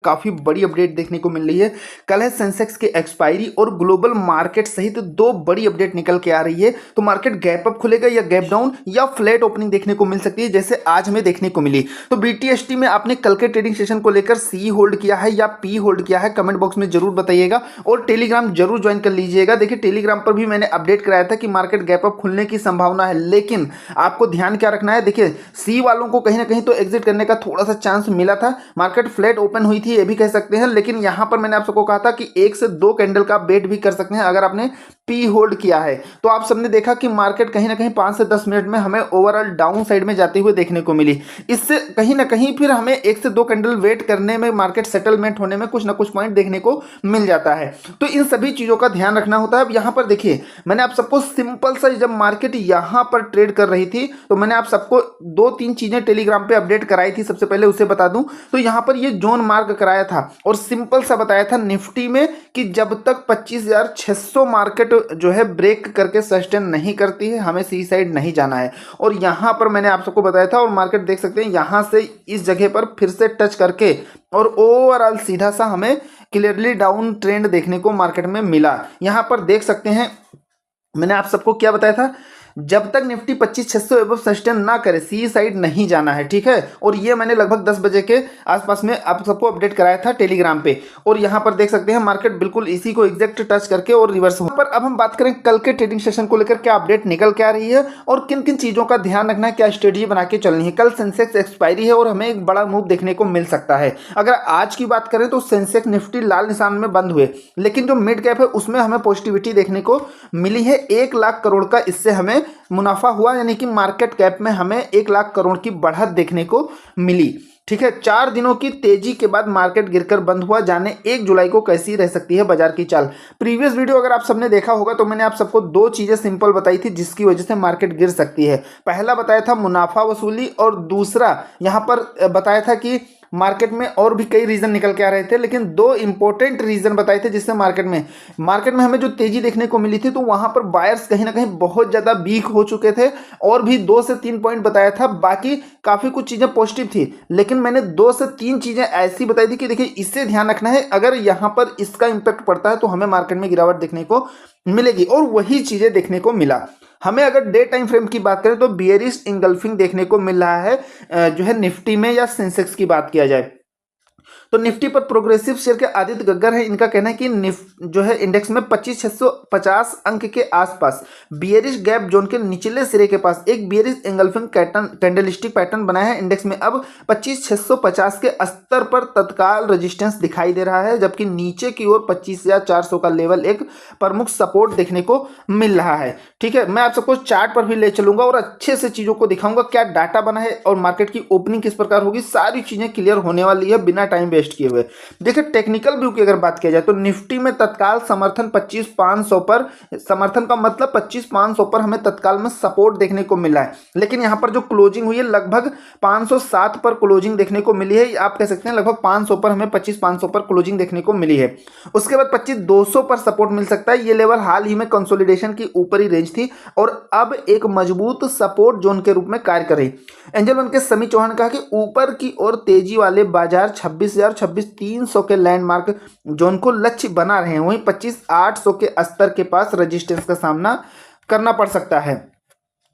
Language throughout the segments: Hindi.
काफ़ी बड़ी अपडेट देखने को मिल रही है। कल है सेंसेक्स की एक्सपायरी और ग्लोबल मार्केट सहित दो बड़ी अपडेट निकल के आ रही है। तो मार्केट गैप अप खुलेगा या गैप डाउन या फ्लैट ओपनिंग देखने को मिल सकती है, जैसे आज हमें देखने को मिली। तो BTST में आपने कल के ट्रेडिंग सेशन को लेकर सी होल्ड किया है या पी होल्ड किया है, कमेंट बॉक्स में जरूर बताइएगा और टेलीग्राम जरूर ज्वाइन कर लीजिएगा। देखिए टेलीग्राम पर भी मैंने अपडेट कराया था कि मार्केट गैप अप खुलने की संभावना है, लेकिन आपको ध्यान क्या रखना है, देखिए सी वालों को कहीं ना कहीं तो एग्जिट करने का थोड़ा सा चांस मिला था। मार्केट फ्लैट ओपन हुई थी ये भी कह सकते हैं, लेकिन यहां पर मैंने आप सबको कहा था कि 1 से 2 कैंडल का वेट भी कर सकते हैं अगर आपने पी होल्ड किया है। तो आप सबने देखा कि मार्केट कहीं ना कहीं 5 से 10 मिनट में हमें ओवरऑल डाउन साइड में जाते हुए देखने को मिली। इससे कहीं ना कहीं फिर हमें 1 से 2 कैंडल वेट करने में, मार्केट सेटलमेंट होने में कुछ ना कुछ पॉइंट देखने को मिल जाता है। तो इन सभी चीजों का ध्यान रखना होता है। अब यहां पर देखिए मैंने आप सबको सिंपल सा, जब मार्केट यहां पर ट्रेड कर रही थी तो मैंने आप सबको 2-3 चीजें टेलीग्राम पे अपडेट कराई थी। सबसे पहले उसे बता दूं तो यहां पर ये जोन मार्क कराया था और सिंपल सा बताया था निफ्टी में कि जब तक 25,600 मार्केट जो है ब्रेक करके सस्टेन नहीं करती है हमें सी साइड नहीं जाना है। और यहां पर मैंने आप सबको बताया था और मार्केट देख सकते हैं यहां से इस जगह पर फिर से टच करके और ओवरऑल सीधा सा हमें क्लियरली डाउन ट्रेंड देखने को मार्केट में मिला। यहां पर देख सकते हैं मैंने आप सबको क्या बताया था, जब तक निफ्टी 25,600 एबव सस्टेन ना करे सी साइड नहीं जाना है, ठीक है। और ये मैंने लगभग 10 बजे के आसपास में आप सबको अपडेट कराया था टेलीग्राम पे। और यहाँ पर देख सकते हैं मार्केट बिल्कुल इसी को एग्जैक्ट टच करके और रिवर्स हो। पर अब हम बात करें कल के ट्रेडिंग सेशन को लेकर क्या अपडेट निकल के आ रही है और किन किन चीजों का ध्यान रखना है, क्या स्ट्रेटेजी बना के चलनी है। कल सेंसेक्स एक्सपायरी है और हमें एक बड़ा मूव देखने को मिल सकता है। अगर आज की बात करें तो सेंसेक्स निफ्टी लाल निशान में बंद हुए, लेकिन जो मिड कैप है उसमें हमें पॉजिटिविटी देखने को मिली है। 1 लाख करोड़ का इससे हमें मुनाफा हुआ, यानी कि मार्केट कैप में हमें 1 लाख करोड़ की बढ़त देखने को मिली, ठीक है। 4 दिनों की तेजी के बाद मार्केट गिरकर बंद हुआ, जाने 1 जुलाई को कैसी रह सकती है बाजार की चाल। प्रीवियस वीडियो अगर आप सबने देखा होगा तो मैंने आप सबको 2 चीजें सिंपल बताई थी जिसकी वजह से मार्केट गिर सकती है। पहला बताया था मुनाफा वसूली और दूसरा यहां पर बताया था कि मार्केट में और भी कई रीजन निकल के आ रहे थे, लेकिन 2 इंपॉर्टेंट रीजन बताए थे जिससे मार्केट में हमें जो तेजी देखने को मिली थी। तो वहां पर बायर्स कहीं ना कहीं बहुत ज्यादा वीक हो चुके थे और भी 2 से 3 पॉइंट बताया था, बाकी काफी कुछ चीजें पॉजिटिव थी, लेकिन मैंने 2 से 3 चीजें ऐसी बताई थी कि देखिए इससे ध्यान रखना है, अगर यहां पर इसका इंपैक्ट पड़ता है तो हमें मार्केट में गिरावट देखने को मिलेगी। और वही चीजें देखने को मिला। हमें अगर डे टाइम फ्रेम की बात करें तो बियरिश इंगल्फिंग देखने को मिल रहा है जो है निफ्टी में या सेंसेक्स की बात किया जाए तो निफ्टी पर प्रोग्रेसिव शेयर के आदित्य गग्गर है। इनका कहना है कि जो है इंडेक्स में 25,650 अंक के आसपास बियरिश गैप जोन के निचले सिरे के पास एक बियरिश एंगल्फिंग कैंडलस्टिक पैटर्न बनाया है। इंडेक्स में अब 25,650 के स्तर पर तत्काल रेजिस्टेंस दिखाई दे रहा है, जबकि नीचे की ओर 25,400 का लेवल एक प्रमुख सपोर्ट देखने को मिल रहा है, ठीक है। मैं आप सबको चार्ट पर भी ले चलूंगा और अच्छे से चीजों को दिखाऊंगा, क्या डाटा बना है और मार्केट की ओपनिंग किस प्रकार होगी, सारी चीजें क्लियर होने वाली है बिना टाइम वेस्ट किए हुए। देखिए टेक्निकल व्यू की अगर बात किया जाए तो निफ्टी में तत्काल समर्थन 25,500 पर, समर्थन का मतलब 25,500 पर हमें तत्काल में सपोर्ट देखने को मिला है, लेकिन यहां पर जो क्लोजिंग हुई है लगभग 507 पर क्लोजिंग देखने को मिली है। आप कह सकते हैं लगभग 500 पर हमें 25,500 पर क्लोजिंग देखने को मिली है। उसके बाद 25,200 पर सपोर्ट मिल सकता है। ये लेवल हाल ही में कंसोलिडेशन की ऊपरी रेंज थी और अब एक मजबूत सपोर्ट जोन के रूप में कार्य कर रही। एंजल वन के समी चौहान कहा कि ऊपर की ओर तेजी वाले बाजार 26,300 के लैंडमार्क जोन को लक्ष्य बना रहे हैं, वहीं 25,800 के स्तर के पास रेजिस्टेंस का सामना करना पड़ सकता है।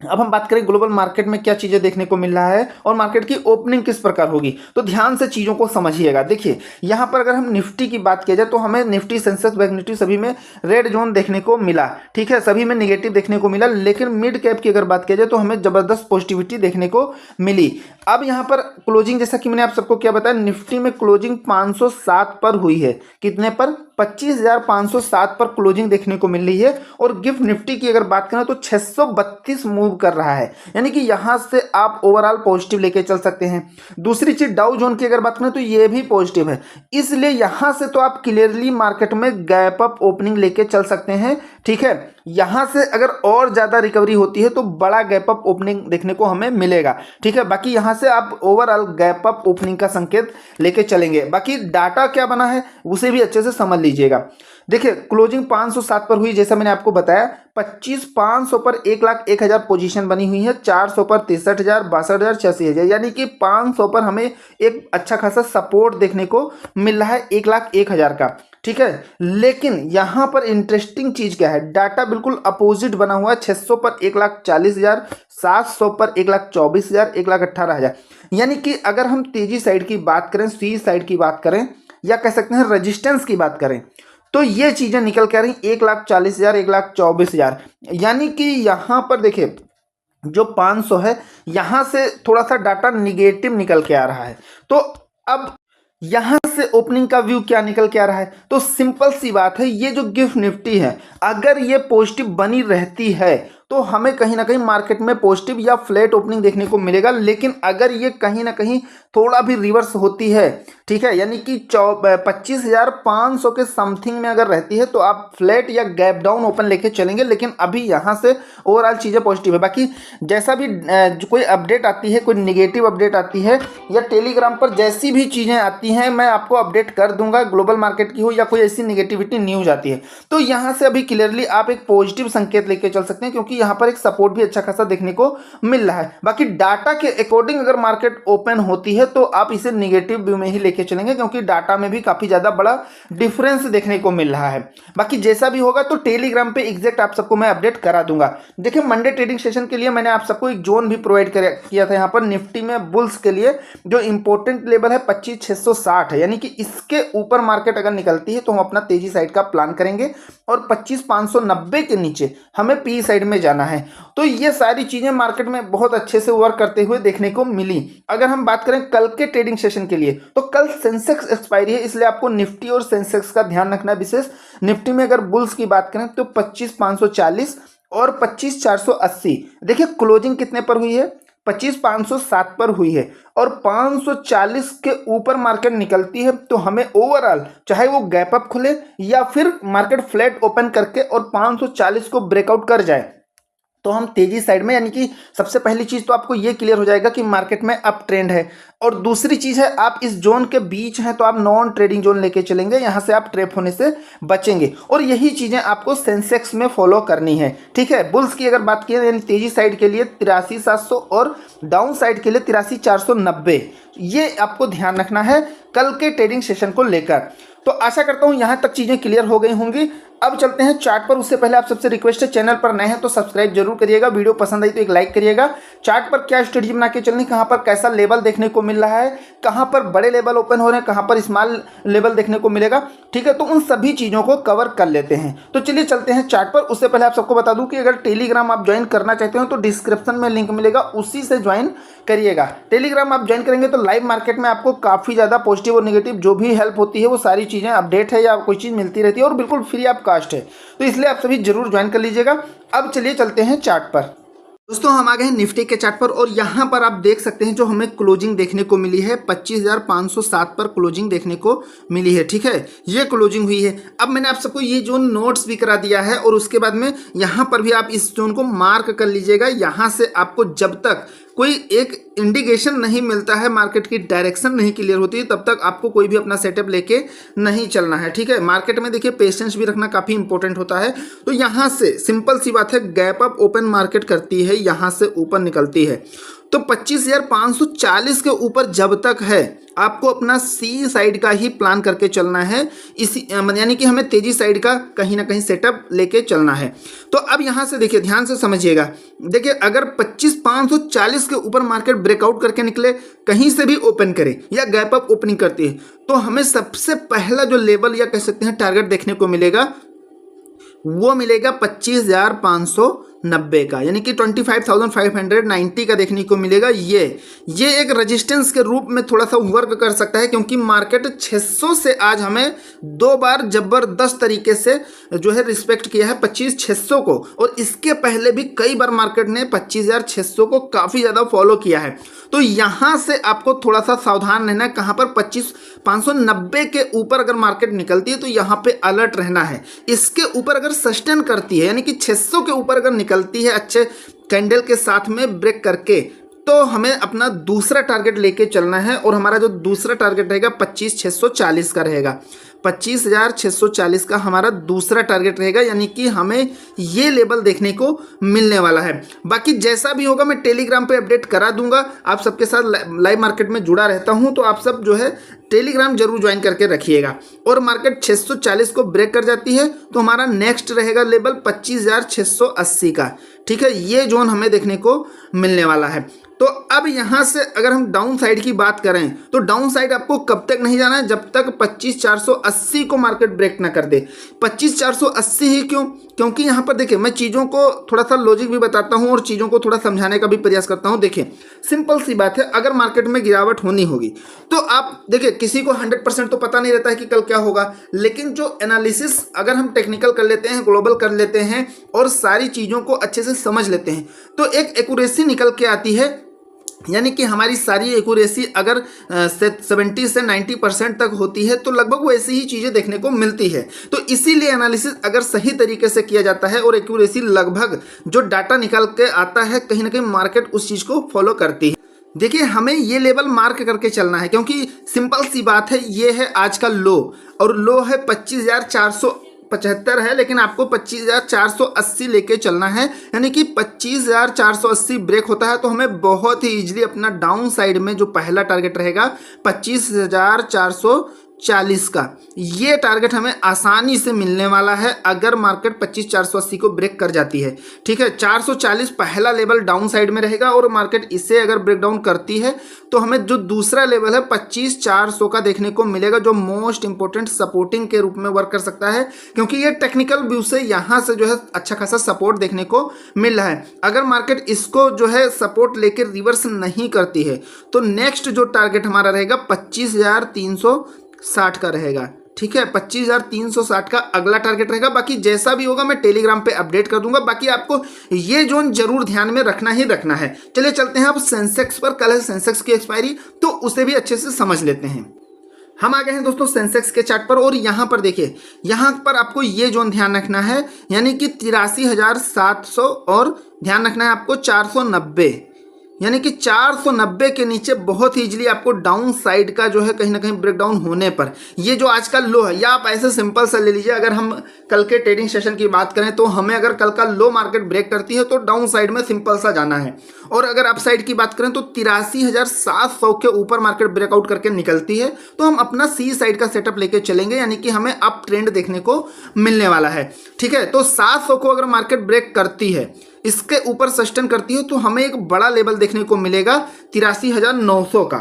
अब हम बात करें ग्लोबल मार्केट में क्या चीजें देखने को मिल रहा है और मार्केट की ओपनिंग किस प्रकार होगी, तो ध्यान से चीजों को समझिएगा। देखिए यहां पर अगर हम निफ्टी की बात किया जाए तो हमें निफ्टी, सेंसेक्स, बैंक निफ्टी सभी में रेड जोन देखने को मिला, ठीक है, सभी में नेगेटिव देखने को मिला, लेकिन मिड कैप की अगर बात किया जाए तो हमें जबरदस्त पॉजिटिविटी देखने को मिली। अब यहां पर क्लोजिंग, जैसा कि मैंने आप सबको क्या बताया, निफ्टी में क्लोजिंग 507 पर हुई है। कितने पर? 25,507 पर क्लोजिंग देखने को मिल रही है। और गिफ्ट निफ्टी की अगर बात करें तो 632 मूव कर रहा है, यानी कि यहां से आप ओवरऑल पॉजिटिव लेके चल सकते हैं। दूसरी चीज डाउ जोन की अगर बात करें तो ये भी पॉजिटिव है, इसलिए यहां से तो आप क्लियरली मार्केट में गैप अप ओपनिंग लेके चल सकते हैं, ठीक है। यहाँ से अगर और ज़्यादा रिकवरी होती है तो बड़ा गैप अप ओपनिंग देखने को हमें मिलेगा। ठीक है, बाकी यहाँ से आप ओवरऑल गैप अप ओपनिंग का संकेत लेके चलेंगे। बाकी डाटा क्या बना है उसे भी अच्छे से समझ लीजिएगा। देखिए क्लोजिंग 507 पर हुई, जैसा मैंने आपको बताया 25,500 पर 1,01,000 पोजीशन बनी हुई है, 400 पर 63,000, 62,000, 86,000, यानी कि 500 पर हमें एक अच्छा खासा सपोर्ट देखने को मिल रहा है 1,01,000 का। ठीक है, लेकिन यहाँ पर इंटरेस्टिंग चीज क्या है, डाटा बिल्कुल अपोजिट बना हुआ है। 600 पर 1,40,000, 700 पर 1,24,000, 1,18,000, यानी कि अगर हम तेजी साइड की बात करें, सी साइड की बात करें, या कह सकते हैं रेजिस्टेंस की बात करें, तो ये चीजें निकल के आ रही 1,40,000, 1,24,000, यानी कि यहाँ पर देखिए जो 500 है यहाँ से थोड़ा सा डाटा निगेटिव निकल के आ रहा है। तो अब यहां से ओपनिंग का व्यू क्या निकल के आ रहा है, तो सिंपल सी बात है, ये जो गिफ्ट निफ्टी है अगर ये पॉजिटिव बनी रहती है तो हमें कहीं ना कहीं मार्केट में पॉजिटिव या फ्लैट ओपनिंग देखने को मिलेगा। लेकिन अगर ये कहीं ना कहीं थोड़ा भी रिवर्स होती है, ठीक है, यानी कि 25,500 के समथिंग में अगर रहती है तो आप फ्लैट या गैप डाउन ओपन लेके चलेंगे। लेकिन अभी यहाँ से ओवरऑल चीज़ें पॉजिटिव है। बाकी जैसा भी जो कोई अपडेट आती है, कोई निगेटिव अपडेट आती है या टेलीग्राम पर जैसी भी चीज़ें आती हैं मैं आपको अपडेट कर दूंगा, ग्लोबल मार्केट की हो या कोई ऐसी निगेटिविटी न्यूज आती है, तो यहाँ से अभी क्लियरली आप एक पॉजिटिव संकेत लेके चल सकते हैं, क्योंकि यहाँ पर एक सपोर्ट भी अच्छा खासा देखने को मिल रहा है। बाकी डाटा के अकॉर्डिंग अगर मार्केट ओपन होती है तो आप इसे निगेटिव व्यू में ही लेके चलेंगे, क्योंकि डाटा में भी काफी ज्यादा बड़ा डिफरेंस देखने को मिल रहा है। बाकी जैसा भी होगा तो टेलीग्राम पे एग्जैक्ट आप सबको मैं अपडेट करा दूंगा। देखिए मंडे ट्रेडिंग सेशन के लिए मैंने आप सबको एक जोन भी प्रोवाइड किया था यहाँ पर निफ्टी में बुल्स के लिए, जो इंपॉर्टेंट लेवल है 25,660 है, यानी कि इसके ऊपर मार्केट अगर निकलती है तो हम अपना तेजी साइड का प्लान करेंगे और 25,590 के नीचे हमें पी साइड में जाना है। तो ये सारी चीजें मार्केट में बहुत अच्छे से वर्क करते हुए देखने को मिली। अगर हम बात करें कल के ट्रेडिंग सेशन के लिए, तो कल सेंसेक्स एक्सपायरी है, इसलिए आपको निफ्टी और सेंसेक्स का ध्यान रखना है विशेष। निफ्टी में अगर बुल्स की बात करें तो 25,540 और 25,480। देखिए क्लोजिंग कितने पर हुई है, 25,507 पर हुई है, और 540 के ऊपर मार्केट निकलती है तो हमें ओवरऑल चाहे वो गैप अप खुले या फिर मार्केट फ्लैट ओपन करके और 540 को ब्रेकआउट कर जाए तो हम तेजी साइड में, यानी कि सबसे पहली चीज तो आपको ये क्लियर हो जाएगा कि मार्केट में अप ट्रेंड है। और दूसरी चीज है आप इस जोन के बीच हैं तो आप नॉन ट्रेडिंग जोन लेके चलेंगे, यहां से आप ट्रैप होने से बचेंगे। और यही चीजें आपको सेंसेक्स में फॉलो करनी है। ठीक है, बुल्स की अगर बात की यानी तेजी साइड के लिए 83,700 और डाउन साइड के लिए 83,490, ये आपको ध्यान रखना है कल के ट्रेडिंग सेशन को लेकर। तो आशा करता हूं यहां तक चीजें क्लियर हो गई होंगी। अब चलते हैं चार्ट पर। उससे पहले आप सबसे रिक्वेस्ट है, चैनल पर नए हैं तो सब्सक्राइब जरूर करिएगा, वीडियो पसंद आई तो एक लाइक करिएगा। चार्ट पर क्या स्ट्रेटजी बना के चलनी, कहां पर कैसा लेवल देखने को मिल रहा है, कहां पर बड़े लेवल ओपन हो रहे हैं, कहां पर स्मॉल लेवल देखने को मिलेगा, ठीक है, तो उन सभी चीजों को कवर कर लेते हैं। तो चलिए चलते हैं चार्ट पर। उससे पहले आप सबको बता दूं कि अगर टेलीग्राम आप ज्वाइन करना चाहते हो तो डिस्क्रिप्शन में लिंक मिलेगा, उसी से ज्वाइन करिएगा। टेलीग्राम आप ज्वाइन करेंगे तो लाइव मार्केट में आपको काफी ज्यादा पॉजिटिव और नेगेटिव जो भी हेल्प होती है वो सारी चीजें अपडेट है या कोई चीज मिलती रहती है और बिल्कुल फ्री ऑफ कास्ट है, तो इसलिए आप सभी जरूर ज्वाइन कर लीजिएगा। अब चलिए चलते हैं चार्ट पर। दोस्तों हम आ गए हैं निफ्टी के चार्ट पर और यहाँ पर आप देख सकते हैं जो हमें क्लोजिंग देखने को मिली है 25,507 पर क्लोजिंग देखने को मिली है। ठीक है, ये क्लोजिंग हुई है। अब मैंने आप सबको ये जोन नोट्स भी करा दिया है और उसके बाद में यहाँ पर भी आप इस जोन को मार्क कर लीजिएगा। यहाँ से आपको जब तक कोई एक इंडिकेशन नहीं मिलता है, मार्केट की डायरेक्शन नहीं क्लियर होती है, तब तक आपको कोई भी अपना सेटअप लेके नहीं चलना है। ठीक है, मार्केट में देखिए पेशेंस भी रखना काफी इंपॉर्टेंट होता है। तो यहाँ से सिंपल सी बात है, गैप अप ओपन मार्केट करती है, यहाँ से ऊपर निकलती है तो 25,540 के ऊपर जब तक है आपको अपना सी साइड का ही प्लान करके चलना है, इसी यानी कि हमें तेजी साइड का कहीं ना कहीं सेटअप लेके चलना है। तो अब यहाँ से देखिए, ध्यान से समझिएगा। देखिए अगर 25,540 के ऊपर मार्केट ब्रेकआउट करके निकले, कहीं से भी ओपन करे या गैप अप ओपनिंग करती है, तो हमें सबसे पहला जो लेवल या कह सकते हैं टारगेट देखने को मिलेगा वो मिलेगा 25,590 का, यानी कि 25,590 का देखने को मिलेगा। ये एक रेजिस्टेंस के रूप में थोड़ा सा वर्क कर सकता है, क्योंकि मार्केट 600 से आज हमें दो बार जबरदस्त तरीके से जो है रिस्पेक्ट किया है 25,600 को, और इसके पहले भी कई बार मार्केट ने 25,600 को काफ़ी ज़्यादा फॉलो किया है। तो यहाँ से आपको थोड़ा सा सावधान रहना है, कहाँ पर 590 के ऊपर अगर मार्केट निकलती है तो यहाँ पे अलर्ट रहना है। इसके ऊपर अगर सस्टेन करती है यानी कि 600 के ऊपर अगर निकलती है अच्छे कैंडल के साथ में ब्रेक करके, तो हमें अपना दूसरा टारगेट लेके चलना है और हमारा जो दूसरा टारगेट रहेगा 25,640 का रहेगा। 25,640 का हमारा दूसरा टारगेट रहेगा, यानी कि हमें ये लेवल देखने को मिलने वाला है। बाकी जैसा भी होगा मैं टेलीग्राम पे अपडेट करा दूंगा। आप सबके साथ लाइव मार्केट में जुड़ा रहता हूं, तो आप सब जो है टेलीग्राम जरूर ज्वाइन करके रखिएगा। और मार्केट 640 को ब्रेक कर जाती है तो हमारा नेक्स्ट रहेगा लेवल 25,680 का। ठीक है, ये जोन हमें देखने को मिलने वाला है। तो अब यहाँ से अगर हम डाउन साइड की बात करें तो डाउन साइड आपको कब तक नहीं जाना है, जब तक 25,480 को मार्केट ब्रेक ना कर दे। 25,480 ही क्यों? क्योंकि यहाँ पर देखिए मैं चीज़ों को थोड़ा सा लॉजिक भी बताता हूँ और चीज़ों को थोड़ा समझाने का भी प्रयास करता हूँ। देखिए सिंपल सी बात है, अगर मार्केट में गिरावट होनी होगी तो आप देखिए किसी को 100% तो पता नहीं रहता है कि कल क्या होगा, लेकिन जो एनालिसिस अगर हम टेक्निकल कर लेते हैं, ग्लोबल कर लेते हैं और सारी चीज़ों को अच्छे से समझ लेते हैं तो एक एक्यूरेसी निकल के आती है। यानी कि हमारी सारी एक्यूरेसी अगर 70 से 90% तक होती है तो लगभग वैसी ही चीज़ें देखने को मिलती है। तो इसीलिए एनालिसिस अगर सही तरीके से किया जाता है और एक्यूरेसी लगभग जो डाटा निकल के आता है कहीं ना कहीं मार्केट उस चीज़ को फॉलो करती है। देखिए हमें ये लेवल मार्क करके चलना है, क्योंकि सिंपल सी बात है, ये है आज का लो और लो है 25,475 है, लेकिन आपको 25,480 लेके चलना है। यानी कि 25,480 ब्रेक होता है तो हमें बहुत ही इजीली अपना डाउन साइड में जो पहला टारगेट रहेगा 25,440 का, ये टारगेट हमें आसानी से मिलने वाला है अगर मार्केट 25,480 को ब्रेक कर जाती है। ठीक है, 440 पहला लेवल डाउन साइड में रहेगा और मार्केट इसे अगर ब्रेक डाउन करती है तो हमें जो दूसरा लेवल है 25,400 का देखने को मिलेगा, जो मोस्ट इंपॉर्टेंट सपोर्टिंग के रूप में वर्क कर सकता है, क्योंकि ये टेक्निकल व्यू से यहाँ से जो है अच्छा खासा सपोर्ट देखने को मिल रहा है। अगर मार्केट इसको जो है सपोर्ट लेकर रिवर्स नहीं करती है तो नेक्स्ट जो टारगेट हमारा रहेगा 25,360 का रहेगा। ठीक है, 25,360 का अगला टारगेट रहेगा। बाकी जैसा भी होगा मैं टेलीग्राम पे अपडेट कर दूंगा। बाकी आपको ये जोन जरूर ध्यान में रखना ही रखना है। चलिए चलते हैं अब सेंसेक्स पर। कल है सेंसेक्स की एक्सपायरी, तो उसे भी अच्छे से समझ लेते हैं। हम आ गए हैं दोस्तों सेंसेक्स के चार्ट पर और यहाँ पर देखिए, यहाँ पर आपको ये जोन ध्यान रखना है, यानी कि 83,700 और ध्यान रखना है आपको 490, यानी कि 490 के नीचे बहुत ही इजीली आपको डाउन साइड का जो है कहीं ना कहीं ब्रेकडाउन होने पर ये जो आज का लो है, या आप ऐसे सिंपल सा ले लीजिए, अगर हम कल के ट्रेडिंग सेशन की बात करें तो हमें अगर कल का लो मार्केट ब्रेक करती है तो डाउन साइड में सिंपल सा जाना है। और अगर अप साइड की बात करें तो 83,700 के ऊपर मार्केट ब्रेकआउट करके निकलती है तो हम अपना सी साइड का सेटअप लेके चलेंगे, यानी कि हमें अप ट्रेंड देखने को मिलने वाला है। ठीक है, तो 700 को अगर मार्केट ब्रेक करती है, इसके ऊपर सस्टेन करती है, तो हमें एक बड़ा लेवल देखने को मिलेगा 83,900 का।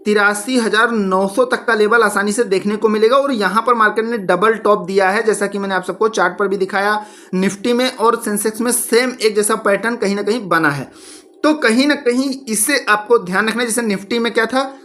83,900 तक का लेवल आसानी से देखने को मिलेगा। और यहाँ पर मार्केट ने डबल टॉप दिया है, जैसा कि मैंने आप सबको चार्ट पर भी दिखाया। निफ्टी में और सेंसेक्स में सेम एक जैसा पैटर्न कहीं ना कहीं बना है, तो कहीं ना कहीं इसे आपको ध्यान रखना है। जैसे निफ्टी में क्या था,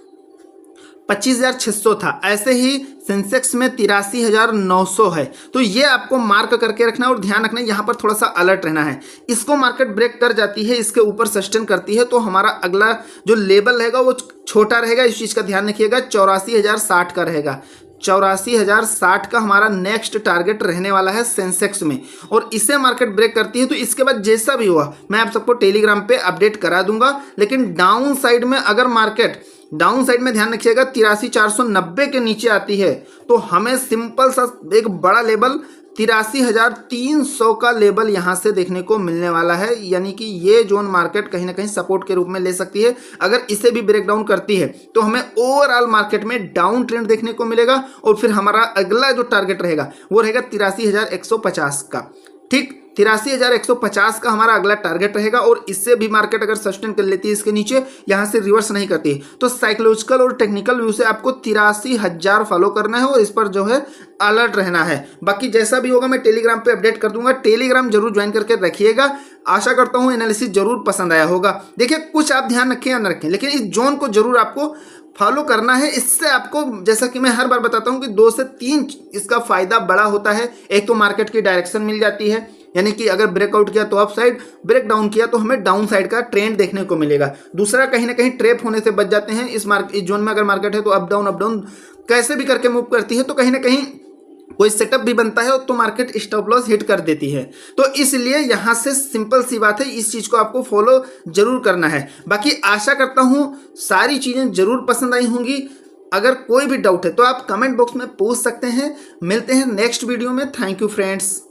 25,600 था, ऐसे ही सेंसेक्स में 83,900 है। तो ये आपको मार्क करके रखना और ध्यान रखना है, यहाँ पर थोड़ा सा अलर्ट रहना है। इसको मार्केट ब्रेक कर जाती है, इसके ऊपर सस्टेन करती है, तो हमारा अगला जो लेवल रहेगा वो छोटा रहेगा। इस चीज़ का ध्यान रखिएगा, 84,060 का रहेगा। 84,060 का हमारा नेक्स्ट टारगेट रहने वाला है सेंसेक्स में। और इसे मार्केट ब्रेक करती है तो इसके बाद जैसा भी हुआ मैं आप सबको टेलीग्राम पे अपडेट करा दूंगा। लेकिन डाउन साइड में अगर मार्केट डाउन साइड में ध्यान रखिएगा 83,490 के नीचे आती है तो हमें सिंपल सा एक बड़ा लेवल 83,300 का लेवल यहाँ से देखने को मिलने वाला है। यानी कि ये जोन मार्केट कहीं ना कहीं सपोर्ट के रूप में ले सकती है। अगर इसे भी ब्रेक डाउन करती है तो हमें ओवरऑल मार्केट में डाउन ट्रेंड देखने को मिलेगा। और फिर हमारा अगला जो टारगेट रहेगा वो रहेगा 83,150 का। ठीक, 83,150 का हमारा अगला टारगेट रहेगा। और इससे भी मार्केट अगर सस्टेन कर लेती है इसके नीचे, यहाँ से रिवर्स नहीं करती है, तो साइकोलॉजिकल और टेक्निकल व्यू से आपको 83,000 फॉलो करना है और इस पर जो है अलर्ट रहना है। बाकी जैसा भी होगा मैं टेलीग्राम पे अपडेट कर दूंगा, टेलीग्राम जरूर ज्वाइन करके रखिएगा। आशा करता हूँ एनालिसिस जरूर पसंद आया होगा। देखिए कुछ आप ध्यान रखें या न रखें, लेकिन इस जोन को जरूर आपको फॉलो करना है। इससे आपको, जैसा कि मैं हर बार बताता हूँ, कि 2 से 3 इसका फायदा बड़ा होता है। एक तो मार्केट की डायरेक्शन मिल जाती है, यानी कि अगर ब्रेकआउट किया तो अप साइड, ब्रेक डाउन किया तो हमें डाउन साइड का ट्रेंड देखने को मिलेगा। दूसरा, कहीं ना कहीं ट्रैप होने से बच जाते हैं। इस जोन में अगर मार्केट है तो अप डाउन कैसे भी करके मूव करती है, तो कहीं ना कहीं कोई सेटअप भी बनता है तो मार्केट स्टॉप लॉस हिट कर देती है। तो इसलिए यहां से सिंपल सी बात है, इस चीज को आपको फॉलो जरूर करना है। बाकी आशा करता हूं सारी चीजें जरूर पसंद आई होंगी। अगर कोई भी डाउट है तो आप कमेंट बॉक्स में पूछ सकते हैं। मिलते हैं नेक्स्ट वीडियो में। Thank you friends.